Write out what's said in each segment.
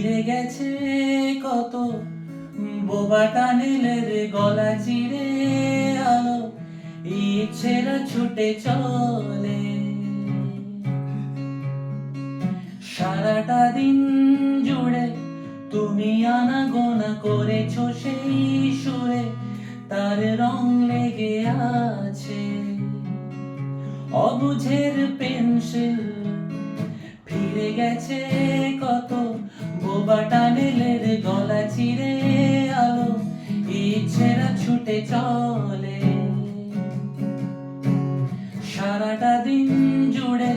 ফিরে গেছে কত বোবা টানেলের গলা চিরে আলো ইচ্ছেরা ছুটে চলে সারাটা দিন জুড়ে তুমি আনাগোনা করেছো সেই সুরে তার রং লেগে আছে অবুঝের পেন্সিল ফিরে গেছে কত বোবা টানেলের গলা চিরে আলো ইচ্ছেরা ছুটে চলে সারাটা দিন জুড়ে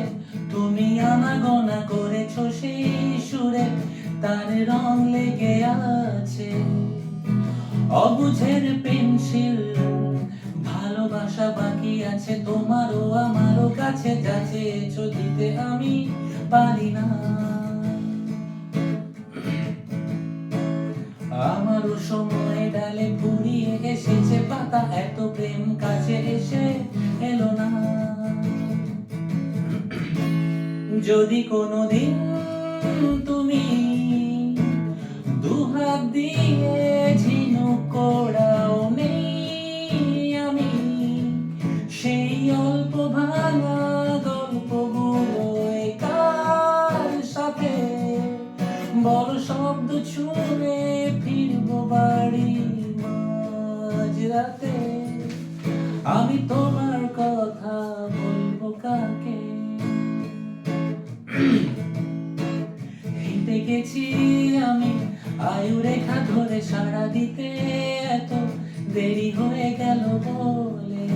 তুমি আনাগোনা করেছো সেই সুরে তার রং লেগে আছে অবুঝের পেন্সিল ভালোবাসা বাকি আছে তোমারও আমারও কাছে যা চেয়েছো দিতে আমি পারি না আমারও সময় ডালে ফুরিয়ে এসেছে পাতা এত প্রেম কাছে এসে এলো না যদি কোনোদিন তুমি দুহাত দিয়ে ঝিনুক কোড়াও নেই আমি সেই অল্প ভাঙা গল্পগুলো কার সাথে বড় শব্দ ছুঁড়ে ফিরবো বাড়ি মাঝরাতে আমি তোমার কথা বলবো কাকে হেঁটে গেছি আমি আয়ু রেখা ধরে সাড়া দিতে এত দেরি হয়ে গেল বলে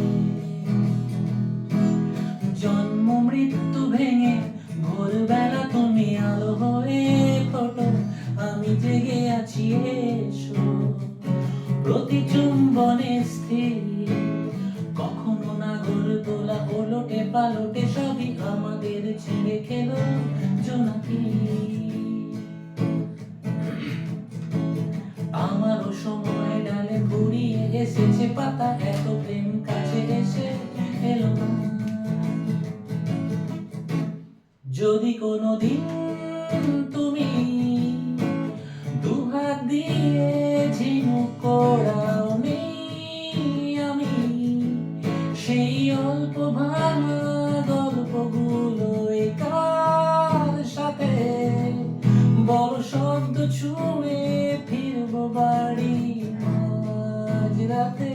জন্ম মৃত্যু ভেঙে ভোরবেলা তুমি আলো হয়ে ফোটো আমি জেগে আছি এসো প্রতি চুম্বনে স্থির কখনো না ঘুর তোলা ওলটে পালটে সবই আমাদের ছেড়ে খেলো জোনাকি আমারও সময় ডালে ফুরিয়ে এসেছে পাতা এত প্রেম কাছে এসে এলো না যদি কোনোদিন তুমি দুহাত দিয়ে ঝিনুক কোড়াও নেই আমি সেই অল্প ভাঙা গল্পগুলো কার সাথে বড় শব্দ ছুঁড়ে ফিরবো বাড়ি মাঝরাতে